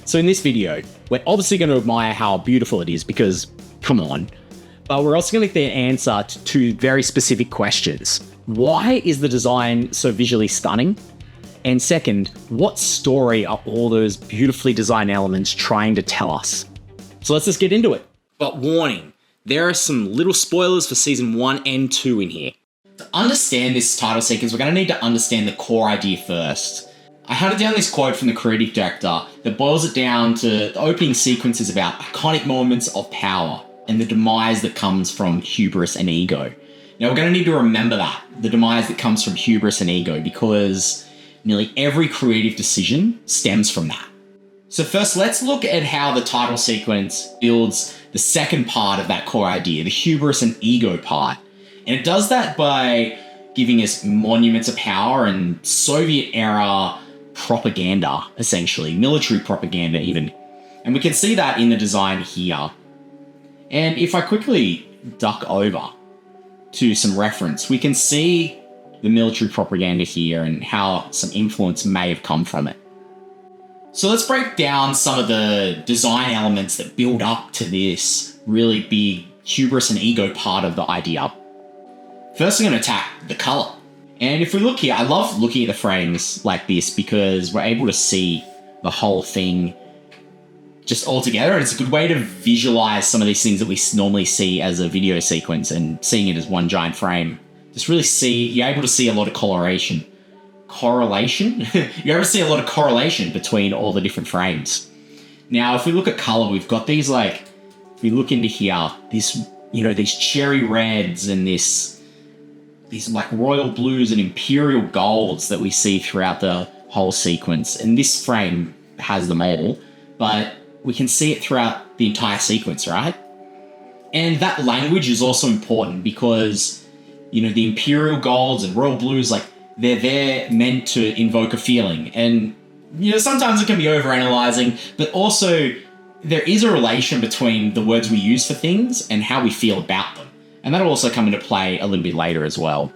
So in this video, we're obviously going to admire how beautiful it is because, come on, but we're also going to get the answer to two very specific questions. Why is the design so visually stunning? And second, what story are all those beautifully designed elements trying to tell us? So let's just get into it. But warning, there are some little spoilers for season 1 and 2 in here. To understand this title sequence, we're going to need to understand the core idea first. I hunted down this quote from the creative director that boils it down to the opening sequence is about iconic moments of power and the demise that comes from hubris and ego. Now we're going to need to remember that, the demise that comes from hubris and ego, because nearly every creative decision stems from that. So first, let's look at how the title sequence builds the second part of that core idea, the hubris and ego part. And it does that by giving us monuments of power and Soviet-era propaganda, essentially, military propaganda even. And we can see that in the design here. And if I quickly duck over to some reference, we can see the military propaganda here and how some influence may have come from it. So let's break down some of the design elements that build up to this really big hubris and ego part of the idea. First, I'm going to attack the color. And if we look here, I love looking at the frames like this because we're able to see the whole thing just all together. And it's a good way to visualize some of these things that we normally see as a video sequence and seeing it as one giant frame. Just really you're able to see a lot of correlation. Correlation? You're able to see a lot of correlation between all the different frames. Now, if we look at color, we've got these if we look into here, these cherry reds and these like royal blues and imperial golds that we see throughout the whole sequence. And this frame has them all, but we can see it throughout the entire sequence, right? And that language is also important because, the imperial golds and royal blues, they're there meant to invoke a feeling. And, sometimes it can be overanalyzing, but also there is a relation between the words we use for things and how we feel about them. And that'll also come into play a little bit later as well.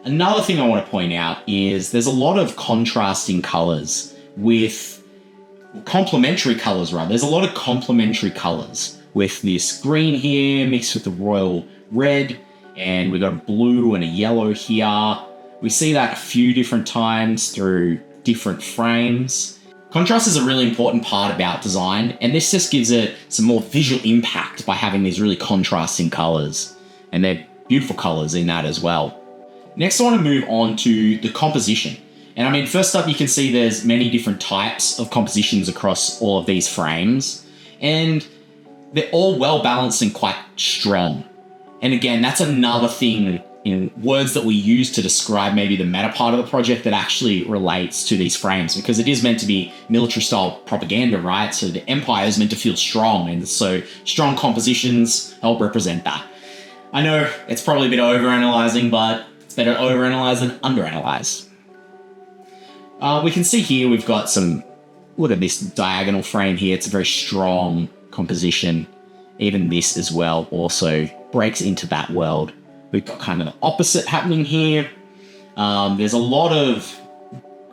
Another thing I want to point out is there's a lot of contrasting colors with complementary colors, rather. There's a lot of complementary colors with this green here mixed with the royal red, and we've got a blue and a yellow here. We see that a few different times through different frames. Contrast is a really important part about design, and this just gives it some more visual impact by having these really contrasting colors, and they're beautiful colors in that as well. Next, I want to move on to the composition. And first up, you can see there's many different types of compositions across all of these frames, and they're all well balanced and quite strong. And again, that's another thing in words that we use to describe maybe the meta part of the project that actually relates to these frames, because it is meant to be military style propaganda, right? So the empire is meant to feel strong, and so strong compositions help represent that. I know it's probably a bit overanalyzing, but it's better to overanalyze than underanalyze. We can see here we've got look at this diagonal frame here. It's a very strong composition. Even this as well also breaks into that world. We've got kind of the opposite happening here. There's a lot of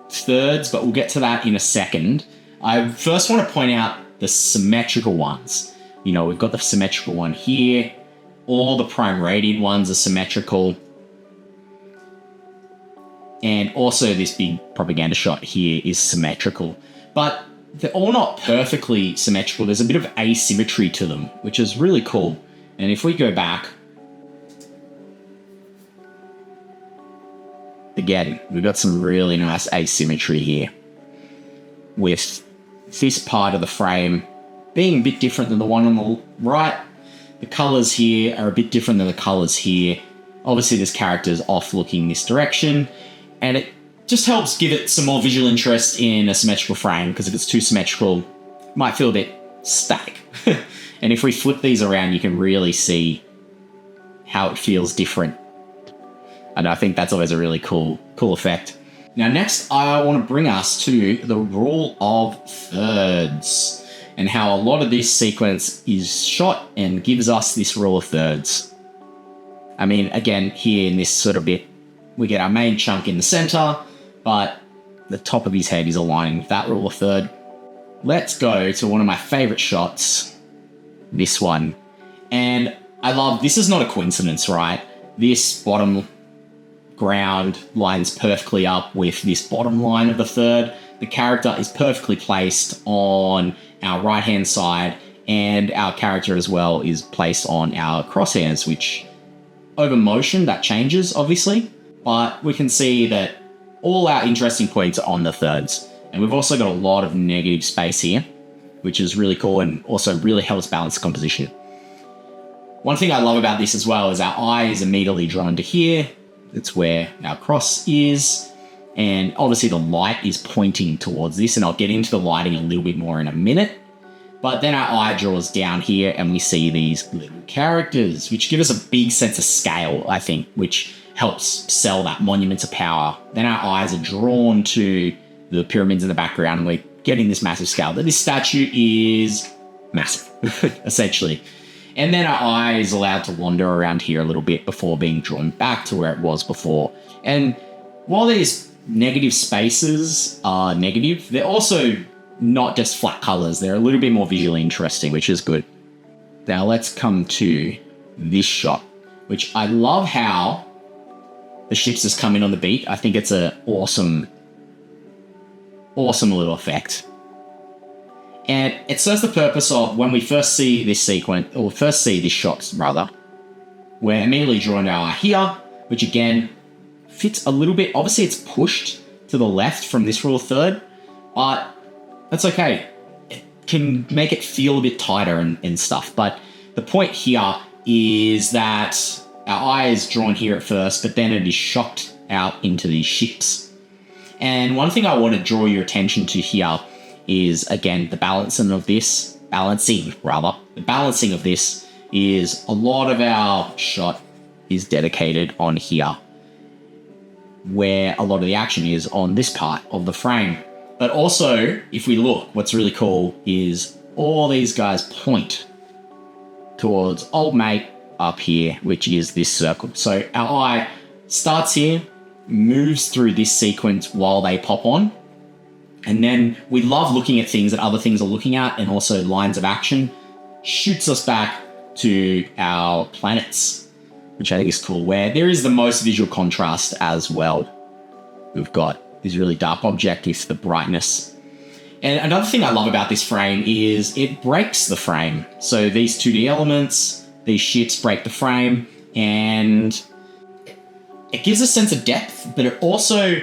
thirds, but we'll get to that in a second. I first want to point out the symmetrical ones. We've got the symmetrical one here. All the prime radiant ones are symmetrical. And also this big propaganda shot here is symmetrical. But they're all not perfectly symmetrical. There's a bit of asymmetry to them, which is really cool. And if we go back, again, we've got some really nice asymmetry here, with this part of the frame being a bit different than the one on the right. The colors here are a bit different than the colors here. Obviously, this character is off looking this direction, and it just helps give it some more visual interest in a symmetrical frame, because if it's too symmetrical, it might feel a bit static. And if we flip these around, you can really see how it feels different. And I think that's always a really cool effect. Now, next, I want to bring us to the rule of thirds and how a lot of this sequence is shot and gives us this rule of thirds. Again, here in this sort of bit, we get our main chunk in the center, but the top of his head is aligning with that rule of third. let's go to one of my favorite shots, this one. And I love, this is not a coincidence, right? This bottom ground lines perfectly up with this bottom line of the third. The character is perfectly placed on our right-hand side, and our character as well is placed on our crosshairs, which over motion, that changes, obviously. But we can see that all our interesting points are on the thirds. And we've also got a lot of negative space here, which is really cool and also really helps balance the composition. One thing I love about this as well is our eye is immediately drawn to here. That's where our cross is. And obviously the light is pointing towards this, and I'll get into the lighting a little bit more in a minute. But then our eye draws down here and we see these little characters, which give us a big sense of scale, I think, which helps sell that monument of power. Then our eyes are drawn to the pyramids in the background, and we're getting this massive scale. But this statue is massive, essentially. And then our eye is allowed to wander around here a little bit before being drawn back to where it was before. And while these negative spaces are negative, they're also not just flat colors. They're a little bit more visually interesting, which is good. Now let's come to this shot, which I love how the ships just come in on the beat. I think it's an awesome little effect. And it serves the purpose of when we first see this sequence, or first see this shot rather, we're immediately drawn to our eye here, which again fits a little bit. Obviously it's pushed to the left from this rule of third, but that's okay. It can make it feel a bit tighter and stuff. But the point here is that our eye is drawn here at first, but then it is shocked out into these ships. And one thing I want to draw your attention to here is, again, the balancing of this is a lot of our shot is dedicated on here, where a lot of the action is on this part of the frame. But also, if we look, what's really cool is all these guys point towards old mate up here, which is this circle. So our eye starts here, moves through this sequence while they pop on. And then we love looking at things that other things are looking at, and also lines of action shoots us back to our planets, which I think is cool, where there is the most visual contrast as well. We've got this really dark object with the brightness. And another thing I love about this frame is it breaks the frame. So these 2D elements, these ships break the frame, and it gives a sense of depth, but it also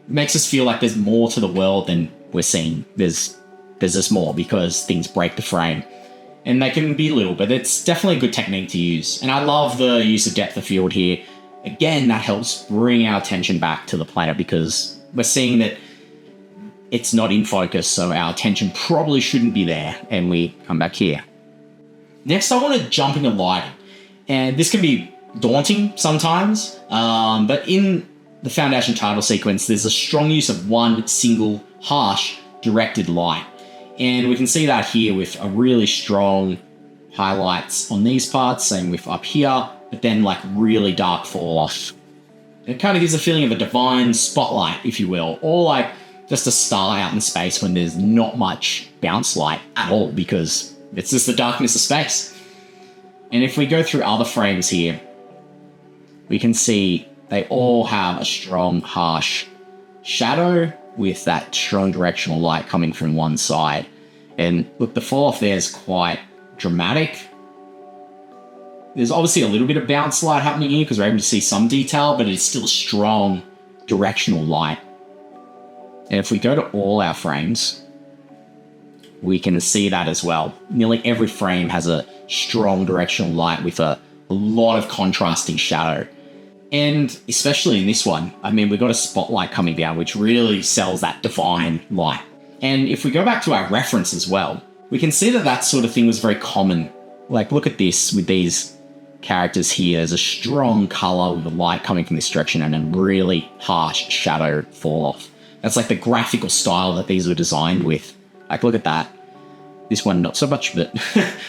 makes us feel like there's more to the world than we're seeing. There's just more because things break the frame. And they can be little, but it's definitely a good technique to use. And I love the use of depth of field here. Again, that helps bring our attention back to the planet because we're seeing that it's not in focus, so our attention probably shouldn't be there, and we come back here. Next, I want to jump into lighting. And this can be daunting sometimes, but in the foundation title sequence, there's a strong use of one single harsh directed light. And we can see that here with a really strong highlights on these parts, same with up here, but then like really dark fall off. It kind of gives a feeling of a divine spotlight, if you will, or like just a star out in space when there's not much bounce light at all because it's just the darkness of space. And if we go through other frames here, we can see they all have a strong, harsh shadow with that strong directional light coming from one side. And look, the fall off there is quite dramatic. There's obviously a little bit of bounce light happening here because we're able to see some detail, but it's still strong directional light. And if we go to all our frames, we can see that as well. Nearly every frame has a strong directional light with a lot of contrasting shadow. And especially in this one, I mean, we've got a spotlight coming down, which really sells that divine light. And if we go back to our reference as well, we can see that that sort of thing was very common. Like, look at this with these characters here. There's a strong color with the light coming from this direction and a really harsh shadow fall off. That's like the graphical style that these were designed with. Like, look at that. This one, not so much, but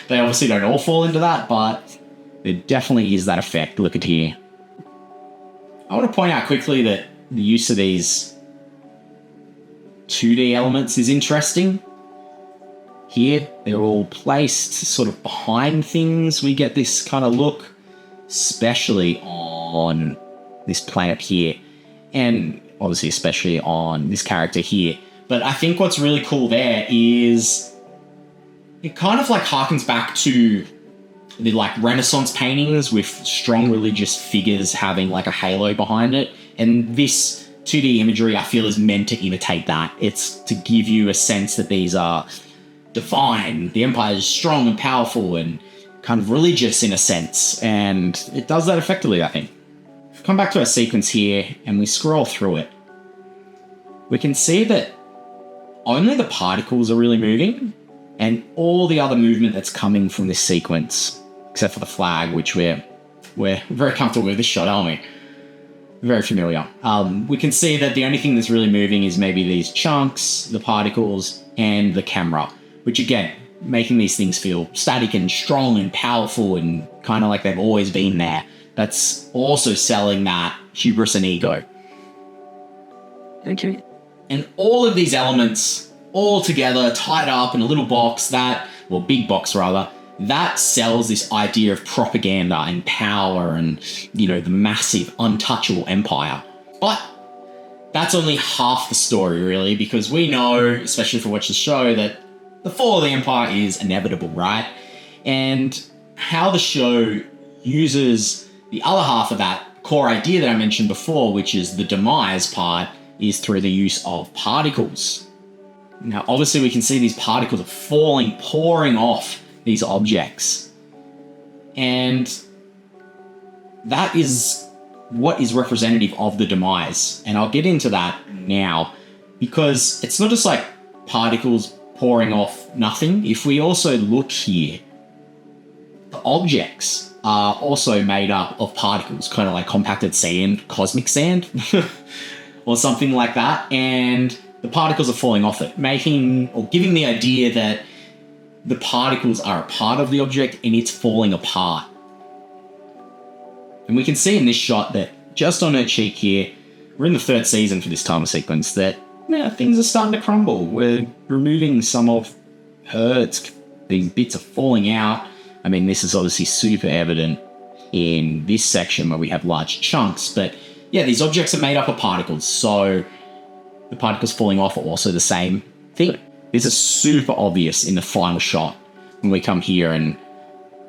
they obviously don't all fall into that, but there definitely is that effect. Look at here. I want to point out quickly that the use of these 2D elements is interesting. here. They're all placed sort of behind things. We get this kind of look, especially on this planet here, and obviously especially on this character here. But I think what's really cool there is it kind of like harkens back to the like Renaissance paintings with strong religious figures having like a halo behind it. And this 2D imagery, I feel, is meant to imitate that. It's to give you a sense that these are divine. The Empire is strong and powerful and kind of religious in a sense. And it does that effectively, I think. If we come back to our sequence here and we scroll through it, we can see that only the particles are really moving, and all the other movement that's coming from this sequence, except for the flag, which we're very comfortable with this shot, aren't we? Very familiar. We can see that the only thing that's really moving is maybe these chunks, the particles, and the camera, which again, making these things feel static and strong and powerful and kind of like they've always been there. That's also selling that hubris and ego. Okay. And all of these elements all together, tied up in a little box big box rather, that sells this idea of propaganda and power and, the massive, untouchable empire. But that's only half the story, really, because we know, especially if we watch the show, that the fall of the empire is inevitable, right? And how the show uses the other half of that core idea that I mentioned before, which is the demise part, is through the use of particles. Now, obviously, we can see these particles are pouring off these objects. And that is what is representative of the demise. And I'll get into that now, because it's not just like particles pouring off nothing. If we also look here, the objects are also made up of particles, kind of like compacted sand, cosmic sand, or something like that. And the particles are falling off it, making or giving the idea that the particles are a part of the object and it's falling apart. And we can see in this shot that just on her cheek here, we're in the 3rd season for this timer sequence, that things are starting to crumble. We're removing some of her, these bits are falling out. I mean, this is obviously super evident in this section where we have large chunks, but yeah, these objects are made up of particles, so the particles falling off are also the same thing. This is super obvious in the final shot when we come here and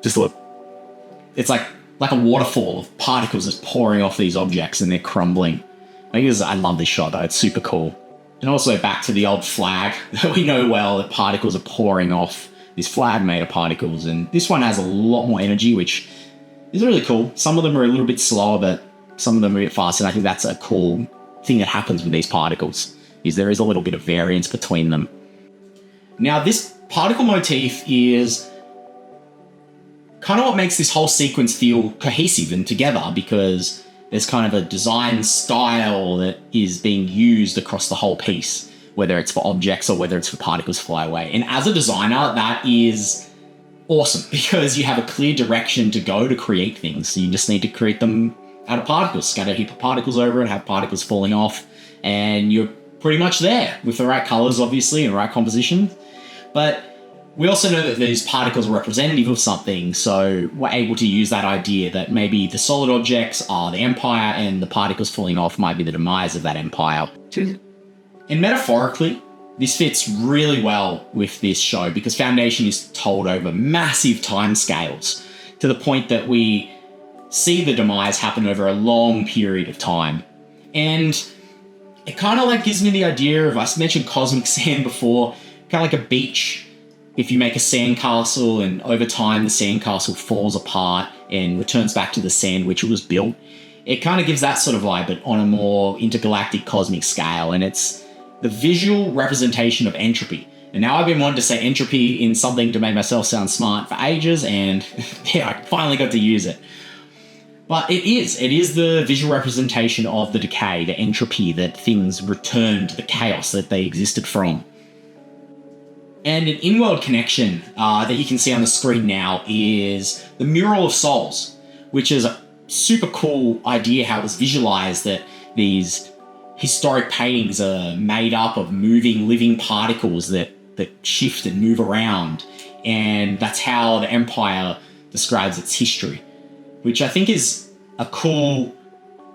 just look. It's like a waterfall of particles just pouring off these objects and they're crumbling. I love this shot though, it's super cool. And also back to the old flag that we know well, that particles are pouring off this flag made of particles, and this one has a lot more energy, which is really cool. Some of them are a little bit slower, but some of them are a bit faster, and I think that's a cool thing that happens with these particles, is there is a little bit of variance between them. Now, this particle motif is kind of what makes this whole sequence feel cohesive and together, because there's kind of a design style that is being used across the whole piece, whether it's for objects or whether it's for particles fly away. And as a designer, that is awesome, because you have a clear direction to go to create things. So you just need to create them out of particles, scatter a heap of particles over it, have particles falling off, and you're pretty much there with the right colors, obviously, and the right composition. But we also know that these particles are representative of something, so we're able to use that idea that maybe the solid objects are the empire and the particles falling off might be the demise of that empire. And metaphorically, this fits really well with this show, because Foundation is told over massive time scales, to the point that we see the demise happen over a long period of time. And it kind of like gives me the idea of, I mentioned cosmic sand before, kind of like a beach. If you make a sandcastle and over time the sandcastle falls apart and returns back to the sand which it was built, it kind of gives that sort of vibe, but on a more intergalactic cosmic scale. And it's the visual representation of entropy. And now I've been wanting to say entropy in something to make myself sound smart for ages, and yeah, I finally got to use it. But it is the visual representation of the decay, the entropy, that things return to the chaos that they existed from. And an in-world connection that you can see on the screen now is the Mural of Souls, which is a super cool idea how it was visualized, that these historic paintings are made up of moving, living particles that that shift and move around. And that's how the Empire describes its history, which I think is a cool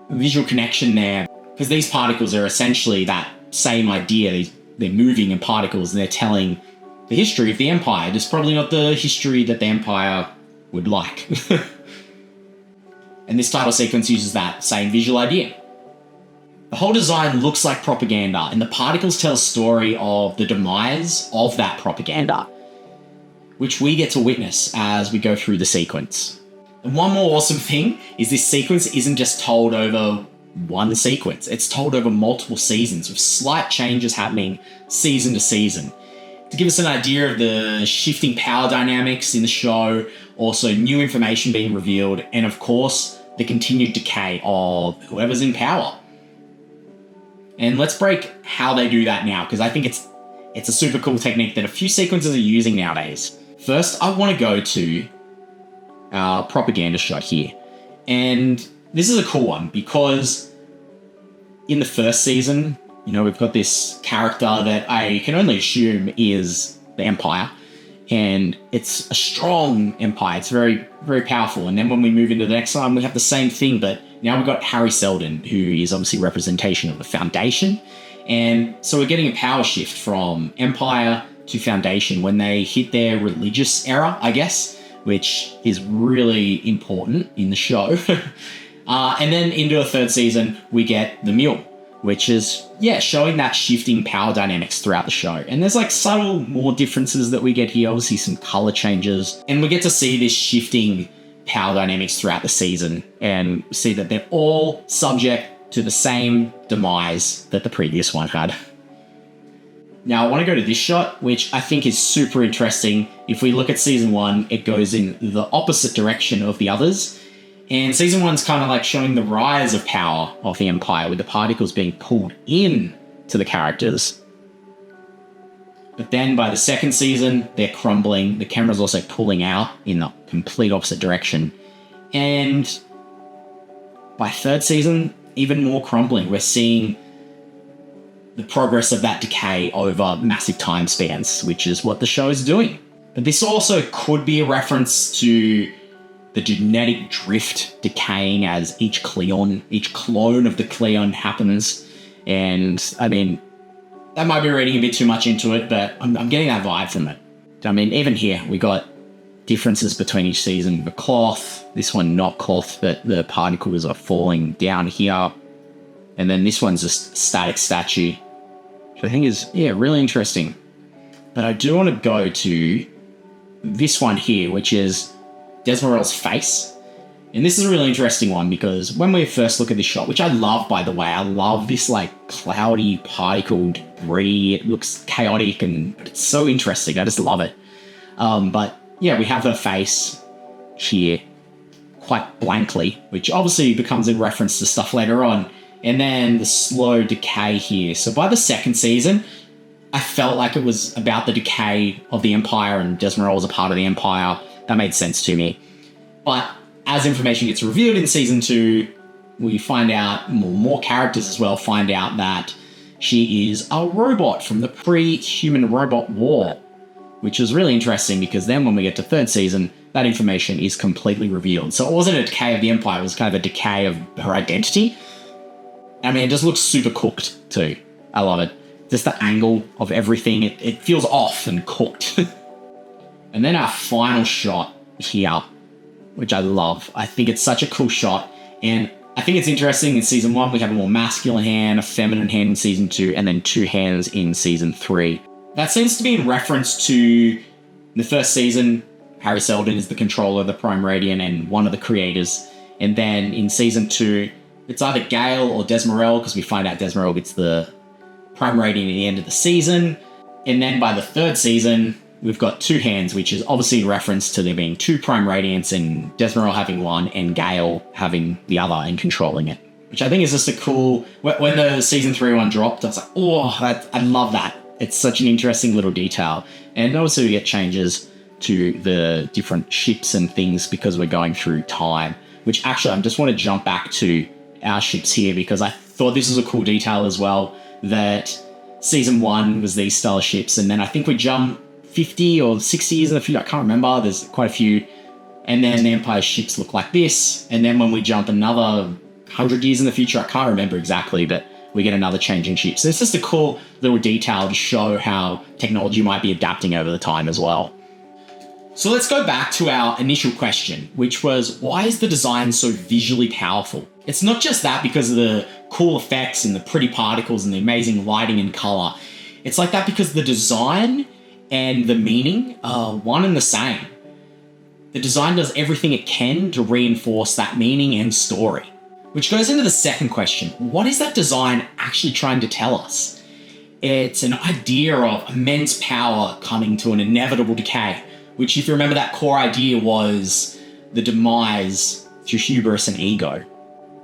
visual connection there, because these particles are essentially that same idea. They're moving in particles and they're telling the history of the Empire, just probably not the history that the Empire would like. And this title sequence uses that same visual idea. The whole design looks like propaganda, and the particles tell a story of the demise of that propaganda, which we get to witness as we go through the sequence. And one more awesome thing is this sequence isn't just told over one sequence, it's told over multiple seasons with slight changes happening season to season. To give us an idea of the shifting power dynamics in the show, also new information being revealed, and of course, the continued decay of whoever's in power. And let's break how they do that now, because I think it's a super cool technique that a few sequences are using nowadays. First, I want to go to our propaganda shot here. And this is a cool one because in the first season, we've got this character that I can only assume is the Empire. And it's a strong Empire. It's very, very powerful. And then when we move into the next one, we have the same thing, but now we've got Harry Seldon, who is obviously representation of the Foundation. And so we're getting a power shift from Empire to Foundation when they hit their religious era, I guess, which is really important in the show. And then into a third season, we get the Mural, which is, showing that shifting power dynamics throughout the show. And there's subtle more differences that we get here, obviously some color changes. And we get to see this shifting power dynamics throughout the season and see that they're all subject to the same demise that the previous one had. Now I want to go to this shot, which I think is super interesting. If we look at season 1, it goes in the opposite direction of the others. And season 1's kind of showing the rise of power of the Empire with the particles being pulled in to the characters. But then by the second season, they're crumbling. The camera's also pulling out in the complete opposite direction. And by third season, even more crumbling. We're seeing the progress of that decay over massive time spans, which is what the show is doing. But this also could be a reference to the genetic drift decaying as each clone of the clone happens. And I mean, that might be reading a bit too much into it, but I'm getting that vibe from it. I mean, even here, we got differences between each season. The cloth, this one not cloth, but the particles are falling down here. And then this one's just static statue, which I think is, really interesting. But I do want to go to this one here, which is Desmorel's face. And this is a really interesting one because when we first look at this shot, which I love, by the way, I love this cloudy particle debris. It looks chaotic and it's so interesting. I just love it. But yeah, we have her face here quite blankly, which obviously becomes a reference to stuff later on. And then the slow decay here. So by the second season, I felt like it was about the decay of the Empire and Desmorel was a part of the Empire. That made sense to me. But as information gets revealed in season 2, we find out, more characters as well find out that she is a robot from the pre-human robot war, which is really interesting because then when we get to third season, that information is completely revealed. So it wasn't a decay of the Empire, it was kind of a decay of her identity. I mean, it just looks super cooked too. I love it. Just the angle of everything, it feels off and cooked. And then our final shot here, which I love. I think it's such a cool shot. And I think it's interesting in season 1, we have a more masculine hand, a feminine hand in season 2, and then 2 hands in season 3. That seems to be in reference to the first season. Harry Seldon is the controller of the Prime Radiant and one of the creators. And then in season 2, it's either Gale or Desmorel, because we find out Desmorel gets the Prime Radiant at the end of the season. And then by the third season, we've got 2 hands, which is obviously a reference to there being 2 Prime Radiants and Desmorel having one and Gale having the other and controlling it. Which I think is just a cool... When the season 3 one dropped, I was like, I love that. It's such an interesting little detail. And also we get changes to the different ships and things because we're going through time. Which actually, I just want to jump back to our ships here because I thought this was a cool detail as well, that Season 1 was these style of ships, and then I think we jump 50 or 60 years in the future, I can't remember, there's quite a few, and then the Empire's ships look like this, and then when we jump another 100 years in the future, I can't remember exactly, but we get another changing ship. So it's just a cool little detail to show how technology might be adapting over the time as well. So let's go back to our initial question, which was, why is the design so visually powerful? It's not just that because of the cool effects and the pretty particles and the amazing lighting and color. It's like that because the design and the meaning are one and the same. The design does everything it can to reinforce that meaning and story. Which goes into the second question. What is that design actually trying to tell us? It's an idea of immense power coming to an inevitable decay, which, if you remember, that core idea was the demise through hubris and ego.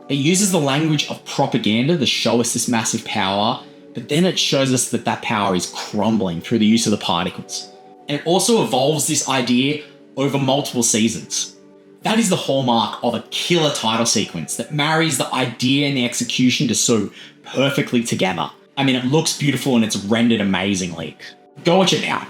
It uses the language of propaganda to show us this massive power, but then it shows us that that power is crumbling through the use of the particles. And it also evolves this idea over multiple seasons. That is the hallmark of a killer title sequence that marries the idea and the execution just so perfectly together. I mean, it looks beautiful and it's rendered amazingly. Go watch it now.